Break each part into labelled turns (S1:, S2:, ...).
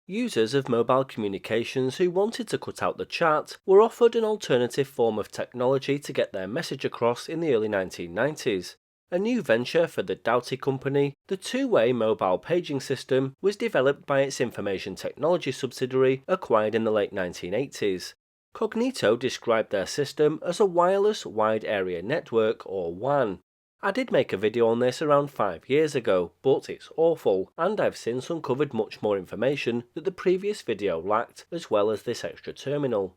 S1: Users of mobile communications who wanted to cut out the chat were offered an alternative form of technology to get their message across in the early 1990s. A new venture for the Doughty company, the two-way mobile paging system was developed by its information technology subsidiary acquired in the late 1980s. Cognito described their system as a wireless wide area network, or WAN. I did make a video on this around 5 years ago, but it's awful, and I've since uncovered much more information that the previous video lacked, as well as this extra terminal.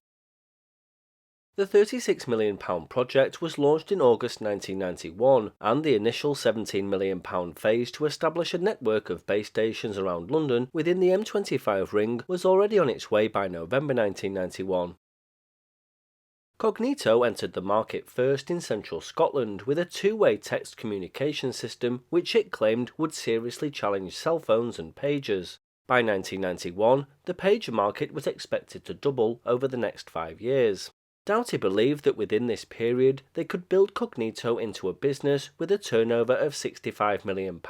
S1: The £36 million project was launched in August 1991, and the initial £17 million phase to establish a network of base stations around London within the M25 ring was already on its way by November 1991. Cognito entered the market first in central Scotland with a two-way text communication system which it claimed would seriously challenge cell phones and pagers. By 1991, the pager market was expected to double over the next 5 years. Doughty believed that within this period they could build Cognito into a business with a turnover of £65 million,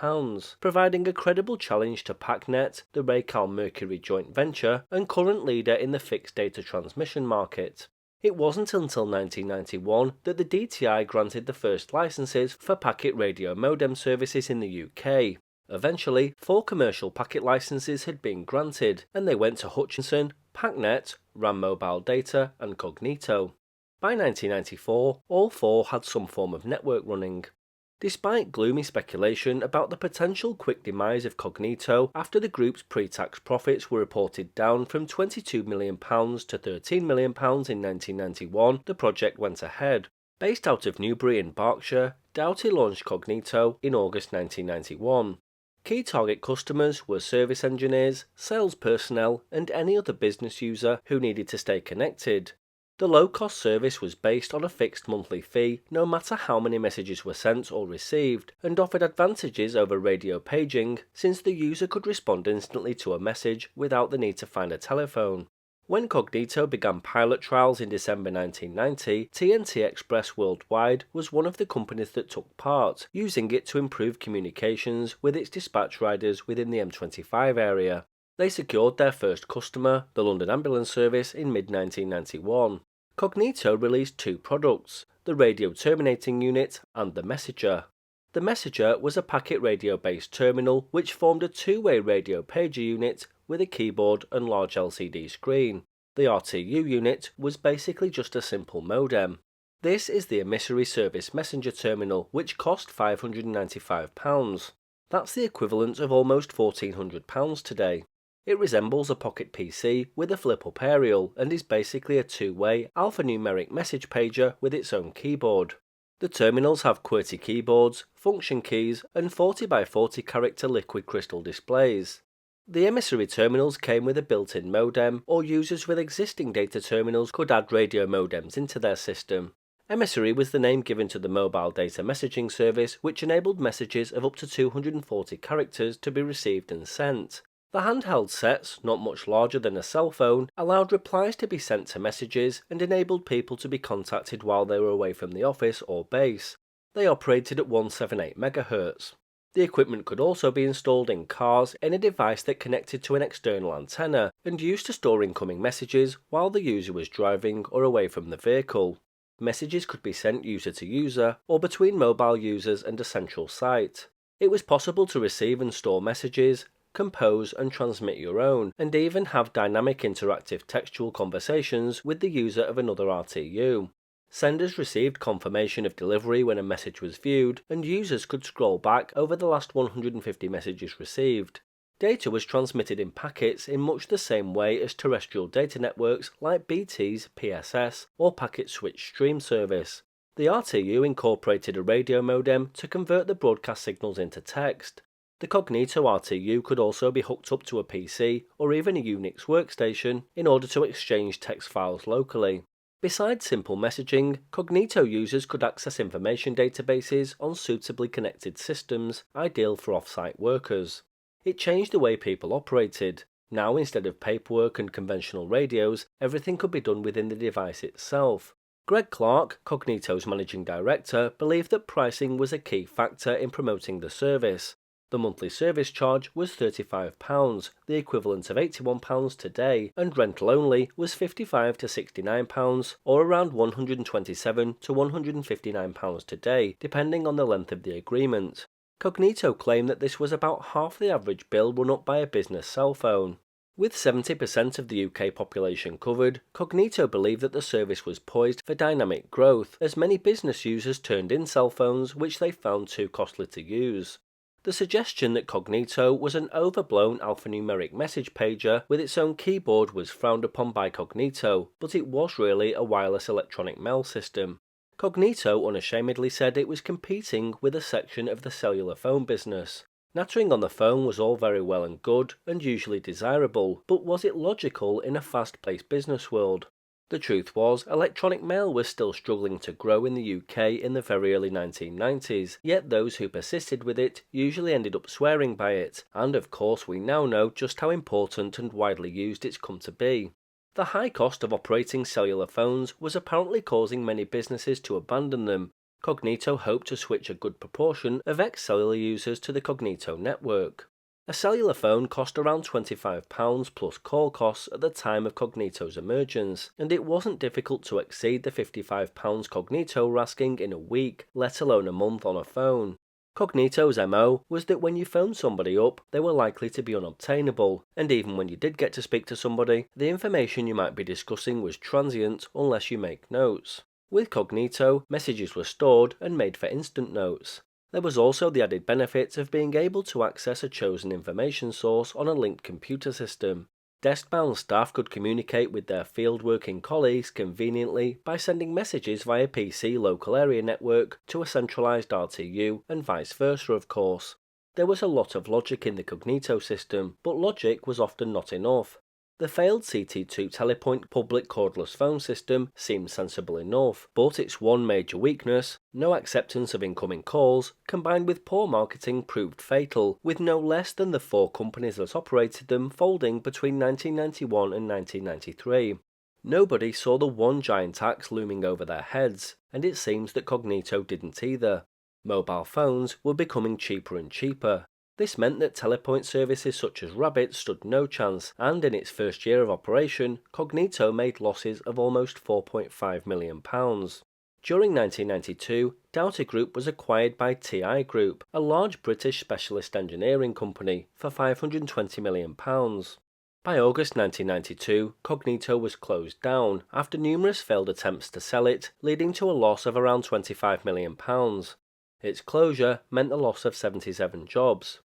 S1: providing a credible challenge to PacNet, the Raycal-Mercury joint venture and current leader in the fixed data transmission market. It wasn't until 1991 that the DTI granted the first licenses for packet radio modem services in the UK. Eventually, 4 commercial packet licenses had been granted, and they went to Hutchinson, PacNet, RAM Mobile Data, and Cognito. By 1994, all 4 had some form of network running. Despite gloomy speculation about the potential quick demise of Cognito after the group's pre-tax profits were reported down from £22 million to £13 million in 1991, the project went ahead. Based out of Newbury in Berkshire, Doughty launched Cognito in August 1991. Key target customers were service engineers, sales personnel, and any other business user who needed to stay connected. The low-cost service was based on a fixed monthly fee no matter how many messages were sent or received, and offered advantages over radio paging since the user could respond instantly to a message without the need to find a telephone. When Cognito began pilot trials in December 1990, TNT Express Worldwide was one of the companies that took part, using it to improve communications with its dispatch riders within the M25 area. They secured their first customer, the London Ambulance Service, in mid-1991. Cognito released 2 products, the radio terminating unit and the Messenger. The Messenger was a packet radio-based terminal which formed a two-way radio pager unit with a keyboard and large LCD screen. The RTU unit was basically just a simple modem. This is the Emissary Service Messenger Terminal, which cost £595. That's the equivalent of almost £1,400 today. It resembles a pocket PC with a flip-up aerial and is basically a two-way alphanumeric message pager with its own keyboard. The terminals have QWERTY keyboards, function keys, and 40 by 40 character liquid crystal displays. The emissary terminals came with a built-in modem, or users with existing data terminals could add radio modems into their system. Emissary was the name given to the mobile data messaging service, which enabled messages of up to 240 characters to be received and sent. The handheld sets, not much larger than a cell phone, allowed replies to be sent to messages and enabled people to be contacted while they were away from the office or base. They operated at 178 MHz. The equipment could also be installed in cars in a device that connected to an external antenna and used to store incoming messages while the user was driving or away from the vehicle. Messages could be sent user to user or between mobile users and a central site. It was possible to receive and store messages, compose and transmit your own, and even have dynamic interactive textual conversations with the user of another RTU. Senders received confirmation of delivery when a message was viewed, and users could scroll back over the last 150 messages received. Data was transmitted in packets in much the same way as terrestrial data networks like BT's PSS or Packet Switch Stream service. The RTU incorporated a radio modem to convert the broadcast signals into text. The Cognito RTU could also be hooked up to a PC or even a Unix workstation in order to exchange text files locally. Besides simple messaging, Cognito users could access information databases on suitably connected systems, ideal for off-site workers. It changed the way people operated. Now, instead of paperwork and conventional radios, everything could be done within the device itself. Greg Clark, Cognito's managing director, believed that pricing was a key factor in promoting the service. The monthly service charge was £35, the equivalent of £81 today, and rental only was £55 to £69, or around £127 to £159 today, depending on the length of the agreement. Cognito claimed that this was about half the average bill run up by a business cell phone. With 70% of the UK population covered, Cognito believed that the service was poised for dynamic growth, as many business users turned in cell phones which they found too costly to use. The suggestion that Cognito was an overblown alphanumeric message pager with its own keyboard was frowned upon by Cognito, but it was really a wireless electronic mail system. Cognito unashamedly said it was competing with a section of the cellular phone business. Nattering on the phone was all very well and good, and usually desirable, but was it logical in a fast-paced business world? The truth was, electronic mail was still struggling to grow in the UK in the very early 1990s, yet those who persisted with it usually ended up swearing by it, and of course we now know just how important and widely used it's come to be. The high cost of operating cellular phones was apparently causing many businesses to abandon them. Cognito hoped to switch a good proportion of ex-cellular users to the Cognito network. A cellular phone cost around £25 plus call costs at the time of Cognito's emergence, and it wasn't difficult to exceed the £55 Cognito were asking in a week, let alone a month on a phone. Cognito's MO was that when you phoned somebody up, they were likely to be unobtainable, and even when you did get to speak to somebody, the information you might be discussing was transient unless you make notes. With Cognito, messages were stored and made for instant notes. There was also the added benefit of being able to access a chosen information source on a linked computer system. Desk-bound staff could communicate with their field-working colleagues conveniently by sending messages via PC local area network to a centralized RTU and vice versa, of course. There was a lot of logic in the Cognito system, but logic was often not enough. The failed CT2 Telepoint public cordless phone system seemed sensible enough, but its one major weakness, no acceptance of incoming calls, combined with poor marketing proved fatal, with no less than the 4 companies that operated them folding between 1991 and 1993. Nobody saw the one giant axe looming over their heads, and it seems that Cognito didn't either. Mobile phones were becoming cheaper and cheaper. This meant that telepoint services such as Rabbit stood no chance, and in its first year of operation, Cognito made losses of almost £4.5 million. During 1992, Doughty Group was acquired by TI Group, a large British specialist engineering company, for £520 million. By August 1992, Cognito was closed down after numerous failed attempts to sell it, leading to a loss of around £25 million. Its closure meant the loss of 77 jobs.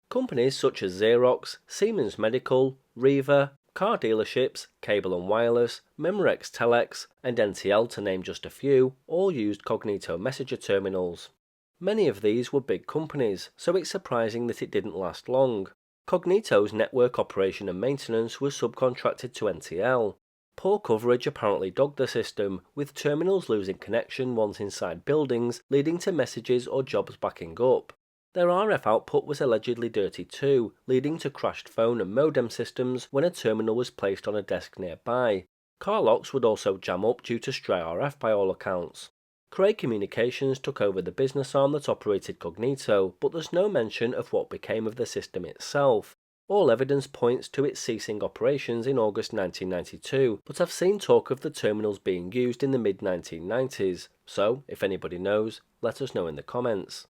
S1: Companies such as Xerox, Siemens Medical, Riva, car dealerships, Cable and Wireless, Memorex Telex, and NTL, to name just a few, all used Cognito messenger terminals. Many of these were big companies, so it's surprising that it didn't last long. Cognito's network operation and maintenance was subcontracted to NTL. Poor coverage apparently dogged the system, with terminals losing connection once inside buildings, leading to messages or jobs backing up. Their RF output was allegedly dirty too, leading to crashed phone and modem systems when a terminal was placed on a desk nearby. Car locks would also jam up due to stray RF by all accounts. Cray Communications took over the business arm that operated Cognito, but there's no mention of what became of the system itself. All evidence points to its ceasing operations in August 1992, but I've seen talk of the terminals being used in the mid-1990s, so if anybody knows, let us know in the comments.